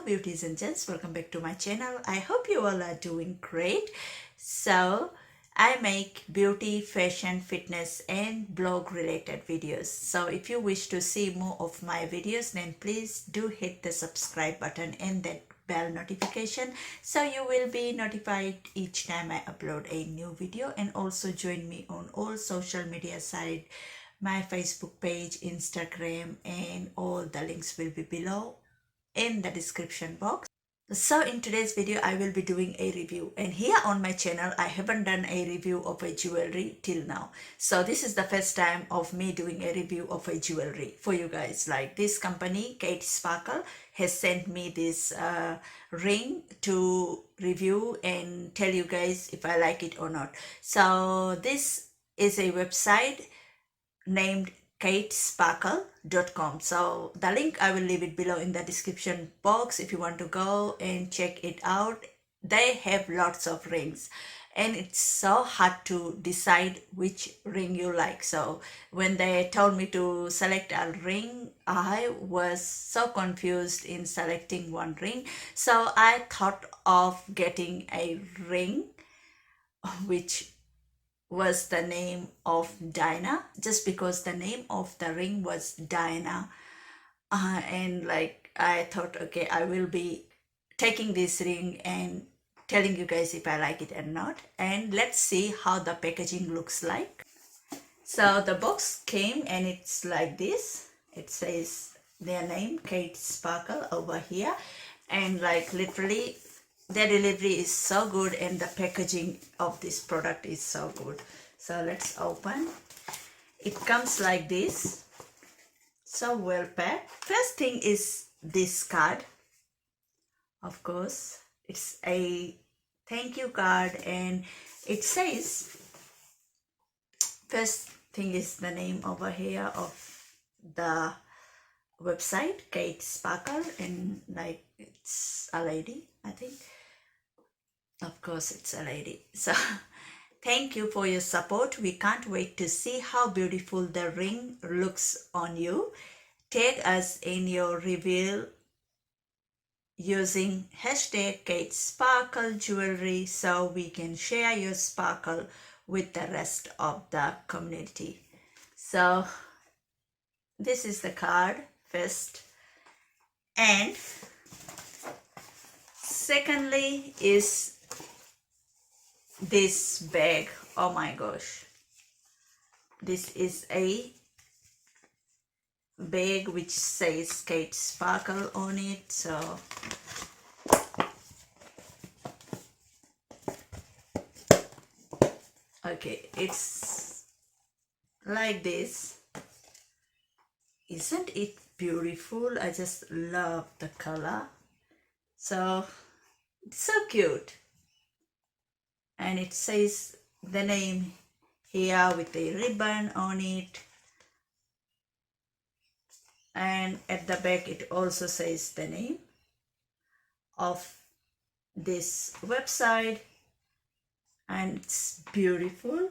beauties and gents, welcome back to my channel. I hope you all are doing great. So I make beauty, fashion, fitness and blog related videos. So if you wish to see more of my videos, then please do hit the subscribe button and that bell notification so you will be notified each time I upload a new video. And also join me on all social media sites, my Facebook page, Instagram, and all the links will be below in the description box. So in today's video I will be doing a review, and here on my channel I haven't done a review of a jewelry till now. So this is the first time of me doing a review of a jewelry for you guys. Like this company Kate Sparkle has sent me this ring to review and tell you guys if I like it or not. So this is a website named katesparkle.com. so the link I will leave it below in the description box if you want to go and check it out. They have lots of rings and it's so hard to decide which ring you like. So when they told me to select a ring, I was so confused in selecting one ring. So I thought of getting a ring which was the name of Diana, just because the name of the ring was Diana. And like I thought, okay, I will be taking this ring and telling you guys if I like it or not. And let's see how the packaging looks like. So the box came and it's like this. It says their name, Kate Sparkle, over here. And like literally their delivery is so good and the packaging of this product is so good. So let's open. It comes like this, so well packed. First thing is this card. Of course, it's a thank you card and it says, first thing is the name over here of the website, Kate Sparkle, and like it's a lady, I think. Of course it's a lady. So thank you for your support. We can't wait to see how beautiful the ring looks on you. Tag us in your reveal using hashtag Kate Sparkle Jewelry so we can share your sparkle with the rest of the community. So this is the card first, and secondly is this bag. Oh my gosh, this is a bag which says Kate Sparkle on it. So okay, it's like this. Isn't it beautiful? I just love the color. So it's so cute. And it says the name here with a ribbon on it, and at the back it also says the name of this website, and it's beautiful.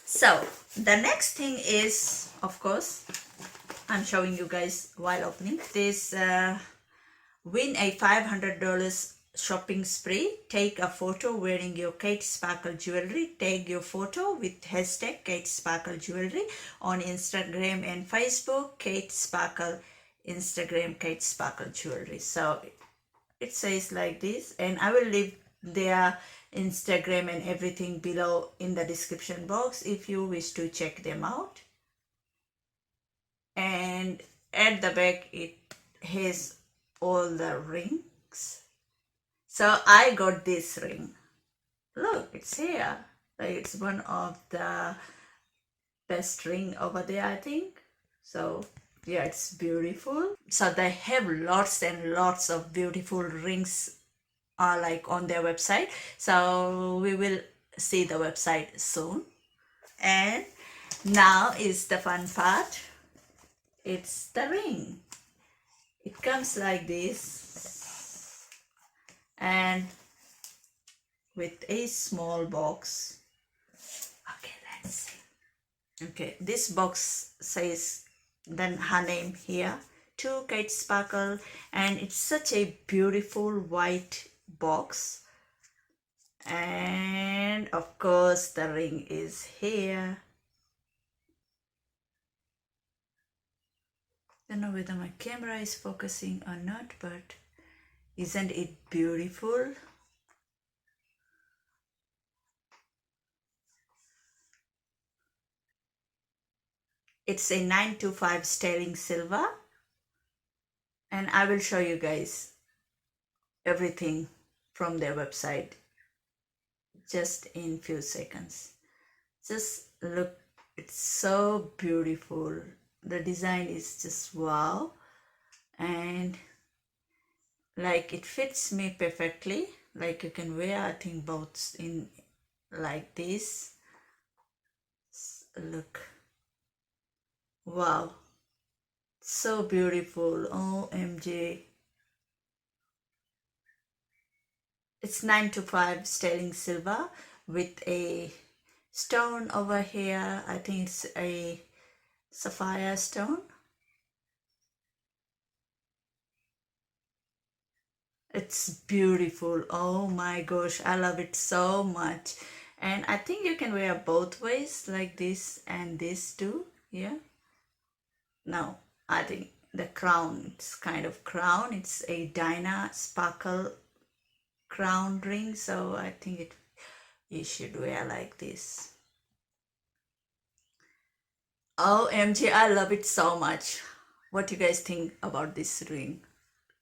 So the next thing is, of course, I'm showing you guys while opening this. Win a $500 shopping spree. Take a photo wearing your Kate Sparkle jewelry. Tag your photo with hashtag Kate Sparkle Jewelry on Instagram and Facebook. Kate Sparkle Instagram, Kate Sparkle Jewelry. So it says like this, and I will leave their Instagram and everything below in the description box if you wish to check them out. And at the back it has all the rings. So I got this ring. Look, it's here. Like it's one of the best ring over there, I think. So yeah, it's beautiful. So they have lots and lots of beautiful rings like on their website. So we will see the website soon. And now is the fun part. It's the ring. It comes like this and with a small box. Okay, let's see. Okay, this box says then her name here, to Kate Sparkle, and it's such a beautiful white box. And of course the ring is here. Don't know whether my camera is focusing or not, but isn't it beautiful? It's a 925 sterling silver, and I will show you guys everything from their website just in few seconds. Just look, it's so beautiful. The design is just wow, and like it fits me perfectly. Like you can wear, I think, both in like this. Look, wow, so beautiful. OMG. It's 925 sterling silver with a stone over here. I think it's a sapphire stone. It's beautiful. Oh my gosh, I love it so much. And I think you can wear both ways, like this and this too. Yeah. Now, I think the crown, it's kind of crown. It's a Dyna sparkle crown ring, so I think you should wear like this. OMG, I love it so much. What do you guys think about this ring?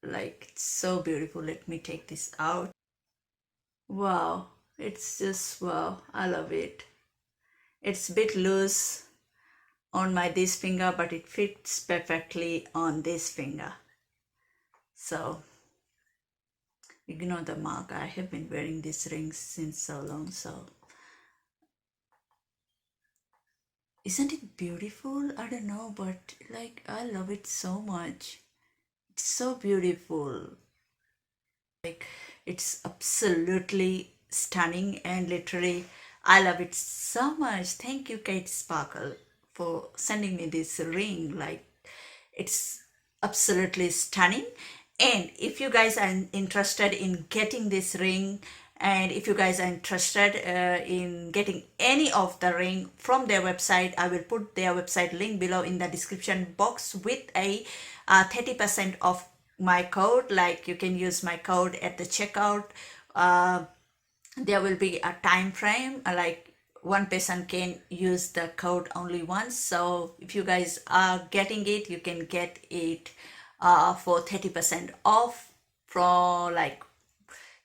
Like, it's so beautiful. Let me take this out. Wow, it's just wow, I love it. It's a bit loose on my this finger, but it fits perfectly on this finger. So ignore the mark. I have been wearing these rings since so long. So isn't it beautiful? I don't know, but like I love it so much. It's so beautiful. Like it's absolutely stunning, and literally I love it so much. Thank you, Kate Sparkle, for sending me this ring. Like it's absolutely stunning. And if you guys are interested in getting this ring, and if you guys are interested in getting any of the ring from their website, I will put their website link below in the description box with a 30% off my code. Like you can use my code at the checkout. There will be a time frame, like one person can use the code only once. So if you guys are getting it, you can get it for 30% off, from like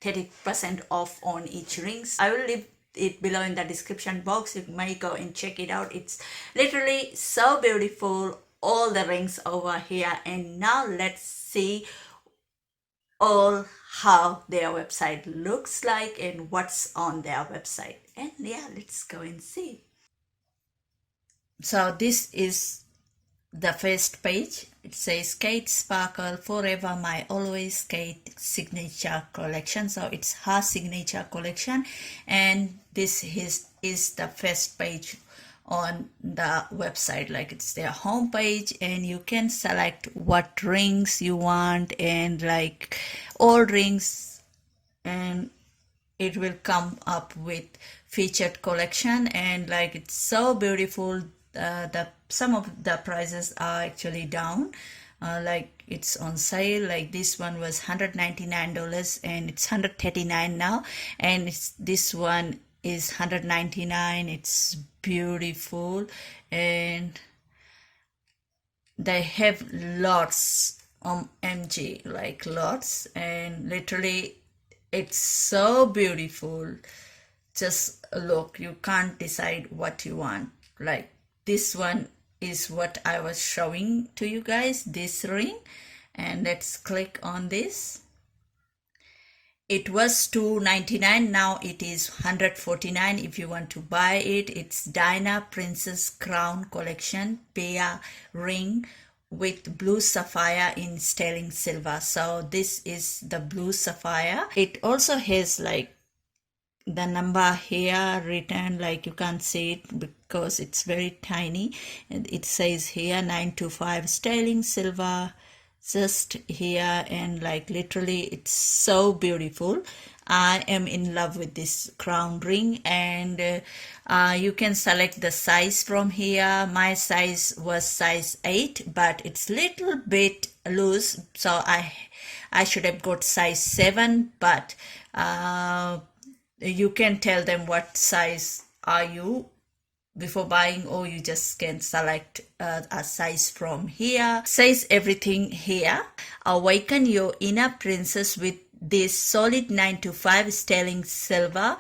30% off on each rings. I will leave it below in the description box. You may go and check it out. It's literally so beautiful, all the rings over here. And now let's see all how their website looks like and what's on their website. And yeah, let's go and see. So this is the first page. It says Kate Sparkle Forever My Always Kate Signature Collection. So it's her signature collection, and this is the first page on the website. Like it's their home page, and you can select what rings you want, and like all rings, and it will come up with featured collection. And like it's so beautiful. Some of the prices are actually down, like it's on sale. Like this one was $199 and it's $139 now, and this one is $199. It's beautiful, and they have lots MG, like lots, and literally it's so beautiful. Just look, you can't decide what you want. Like this one is what I was showing to you guys, this ring, and let's click on this. It was $299, now it is $149 if you want to buy it. It's Dyna Princess Crown Collection Paya ring with blue sapphire in sterling silver. So this is the blue sapphire. It also has like the number here written, like you can't see it because it's very tiny, and it says here 925 sterling silver just here, and like literally it's so beautiful. I am in love with this crown ring, and you can select the size from here. My size was size 8, but it's little bit loose, so I should have got size 7, but you can tell them what size are you before buying, or you just can select a size from here. It says everything here. Awaken your inner princess with this solid 9 to 5 sterling silver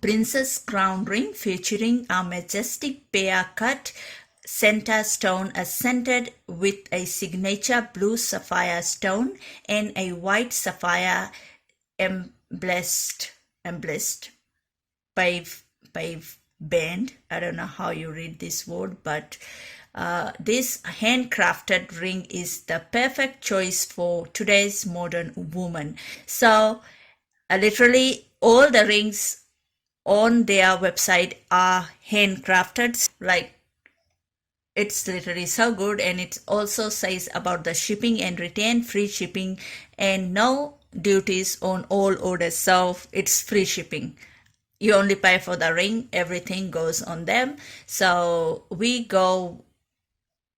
princess crown ring featuring a majestic pear cut center stone accented with a signature blue sapphire stone and a white sapphire emblessed pave band. I don't know how you read this word, but this handcrafted ring is the perfect choice for today's modern woman. So literally all the rings on their website are handcrafted. Like, it's literally so good, and it also says about the shipping and return, free shipping and no duties on all orders. So it's free shipping. You only pay for the ring, everything goes on them. So we go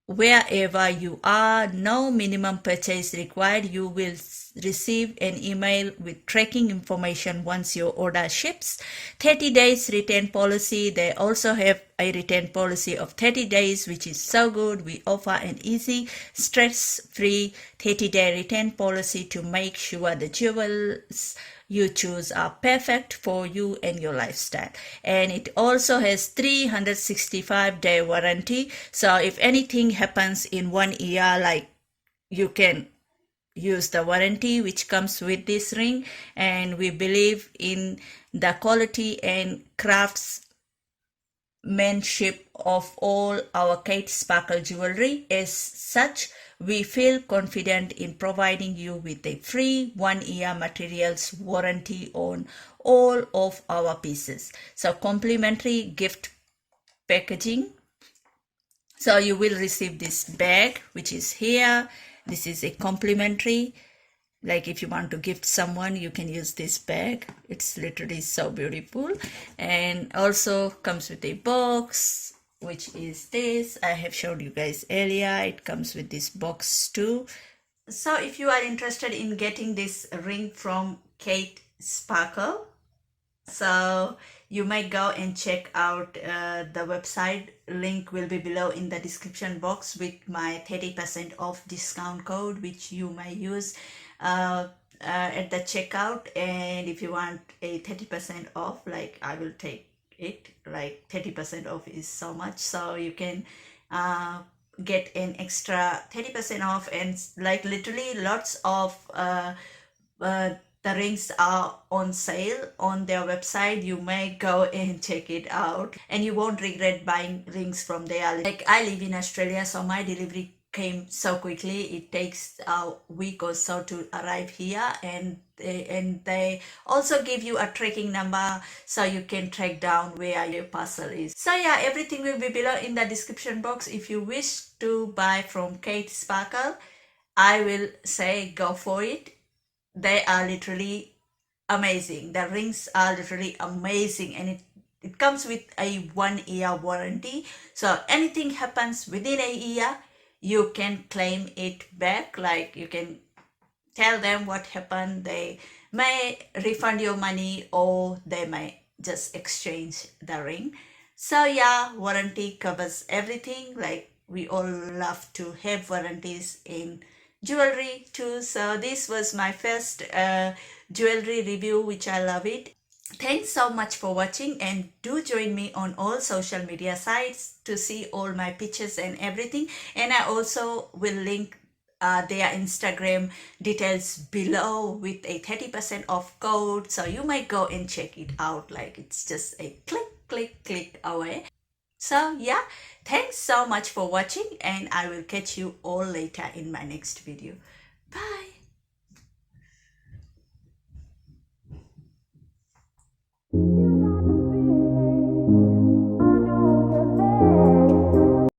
wherever you are, no minimum purchase required. You will receive an email with tracking information once your order ships. 30 days return policy. They also have a return policy of 30 days, which is so good. We offer an easy, stress-free 30-day return policy to make sure the jewels you choose are perfect for you and your lifestyle. And it also has 365-day warranty. So if anything happens in 1 year, like, you can use the warranty which comes with this ring. And we believe in the quality and craftsmanship of all our Kate Sparkle jewelry. As such, we feel confident in providing you with a free 1-year materials warranty on all of our pieces. So complimentary gift packaging. So you will receive this bag, which is here. This is a complimentary. Like, if you want to gift someone, you can use this bag. It's literally so beautiful. And also comes with a box, which is this. I have showed you guys earlier. It comes with this box too. So if you are interested in getting this ring from Kate Sparkle, so you might go and check out the website. Link will be below in the description box with my 30% off discount code, which you may use at the checkout. And if you want a 30% off, like, I will take it. Like, 30% off is so much, so you can get an extra 30% off. And like, literally lots of the rings are on sale on their website. You may go and check it out, and you won't regret buying rings from there. Like, I live in Australia, so my delivery came so quickly. It takes a week or so to arrive here, and they also give you a tracking number so you can track down where your parcel is. So yeah, everything will be below in the description box. If you wish to buy from Kate Sparkle, I will say go for it. They are literally amazing. The rings are literally amazing, and it comes with a 1-year warranty. So anything happens within a year, you can claim it back. Like, you can tell them what happened. They may refund your money, or they may just exchange the ring. So yeah, warranty covers everything. Like, we all love to have warranties in jewelry too. So this was my first jewelry review, which I love it. Thanks so much for watching, and do join me on all social media sites to see all my pictures and everything. And I also will link their Instagram details below with a 30% off code, so you might go and check it out. Like, it's just a click away. So yeah, thanks so much for watching, and I will catch you all later in my next video. Bye.